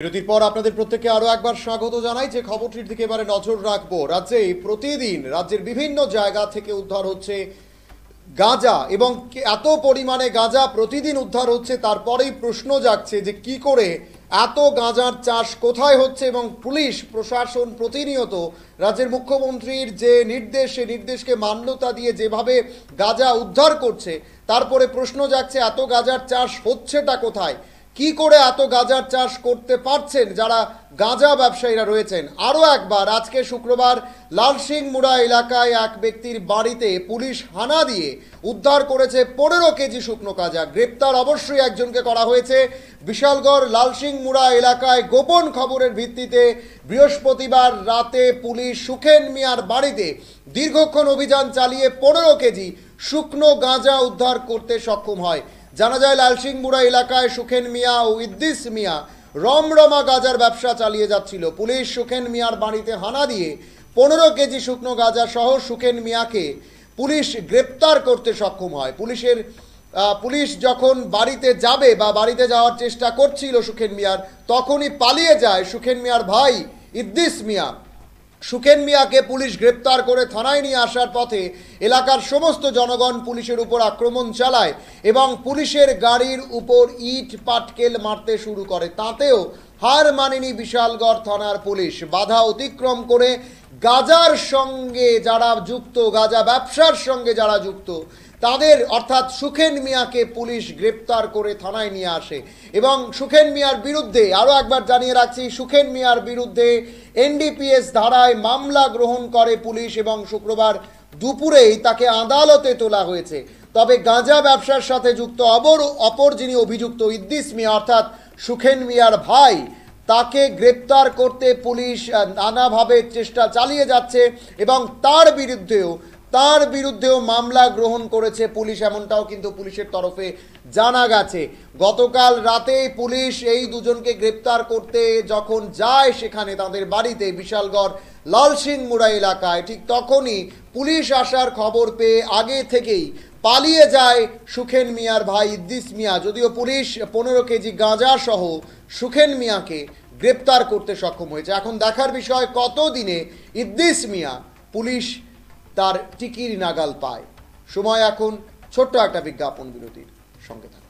বিরতির পর আপনাদের প্রত্যেককে আরো একবার স্বাগত জানাই। যে খবরটির দিকে এবারে নজর রাখবো, প্রতিদিন রাজ্যের বিভিন্ন জায়গা থেকে উদ্ধার হচ্ছে গাঁজা এবং এত পরিমাণে গাঁজা প্রতিদিন উদ্ধার হচ্ছে, তারপরেই প্রশ্ন জাগছে যে কি করে এত গাঁজার চাষ কোথায় হচ্ছে এবং পুলিশ প্রশাসন প্রতিনিয়ত রাজ্যের মুখ্যমন্ত্রীর যে নির্দেশ, সেই নির্দেশকে মান্যতা দিয়ে যেভাবে গাঁজা উদ্ধার করছে, তারপরে প্রশ্ন জাগছে এত গাঁজার চাষ হচ্ছেটা কোথায়, কি করে এত গাঁজার চাষ করতে পারছেন যারা গাঁজা ব্যবসায়ীরা রয়েছেন। আরও একবার আজকে শুক্রবার লালসিংমুড়া এলাকায় এক ব্যক্তির বাড়িতে পুলিশ হানা দিয়ে উদ্ধার করেছে 15 কেজি শুকনো গাঁজা। গ্রেপ্তার অবশ্যই একজনকে করা হয়েছে। বিশালগড় লালসিংমুড়া এলাকায় গোপন খবরের ভিত্তিতে বৃহস্পতিবার রাতে পুলিশ সুখেন মিয়ার বাড়িতে দীর্ঘক্ষণ অভিযান চালিয়ে 15 কেজি শুকনো গাঁজা উদ্ধার করতে সক্ষম হয়। জানা যায় লালসিংমুড়া এলাকায় সুখেন মিয়া ও ইদ্দিস মিয়া রমরমা গাঁজার ব্যবসা চালিয়ে যাচ্ছিল। পুলিশ সুখেন মিয়ার বাড়িতে হানা দিয়ে 15 কেজি শুকনো গাঁজা সহ সুখেন মিয়াকে পুলিশ গ্রেপ্তার করতে সক্ষম হয়। পুলিশ যখন বাড়িতে যাবে বা বাড়িতে যাওয়ার চেষ্টা করছিল সুখেন মিয়ার, তখনই পালিয়ে যায় সুখেন মিয়ার ভাই ইদ্দিস মিয়া। সুখেন মিয়াকে পুলিশ গ্রেপ্তার করে থানায় নিয়ে আসার পথে এলাকার সমস্ত জনগণ পুলিশের উপর আক্রমণ চালায় এবং পুলিশের গাড়ির উপর ইট পাটকেল মারতে শুরু করে। তাতেও হার মানেনি বিশালগড় থানার পুলিশ। বাধা অতিক্রম করে গাঁজার সঙ্গে যারা যুক্ত, গাঁজা ব্যবসার সঙ্গে যারা যুক্ত, তাদের অর্থাৎ সুখেন মিয়াকে পুলিশ গ্রেপ্তার করে থানায় নিয়ে আসে এবং সুখেন মিয়ার বিরুদ্ধে আরও একবার জানিয়ে রাখছি, সুখেন মিয়ার বিরুদ্ধে এনডিপিএস ধারায় মামলা গ্রহণ করে পুলিশ এবং শুক্রবার দুপুরেই তাকে আদালতে তোলা হয়েছে। তবে গাঁজা ব্যবসার সাথে যুক্ত অপর যিনি অভিযুক্ত ইদ্দিস মিয়া অর্থাৎ সুখেন মিয়ার ভাই, তাকে গ্রেপ্তার করতে পুলিশ নানাভাবে চেষ্টা চালিয়ে যাচ্ছে এবং তার বিরুদ্ধেও মামলা গ্রহণ করেছে পুলিশ, এমনটাও কিন্তু পুলিশের তরফে জানা গেছে। গতকাল রাতেই পুলিশ এই দুজনকে গ্রেপ্তার করতে যখন যায় সেখানে তাদের বাড়িতে বিশালগড় লালসিংমুড়া এলাকায়, ঠিক তখনই পুলিশ আসার খবর পেয়ে আগে থেকেই পালিয়ে যায় সুখেন মিয়ার ভাই ইদ্দিস মিয়া। যদিও পুলিশ 15 কেজি গাঁজা সহ সুখেন মিয়াকে গ্রেপ্তার করতে সক্ষম হয়েছে। এখন দেখার বিষয় কতদিনে ইদ্দিস মিয়া পুলিশ তার টিকির নাগাল পায়। সময় এখন ছোট্ট একটা বিজ্ঞাপন বিরতির, সঙ্গে থাকুন।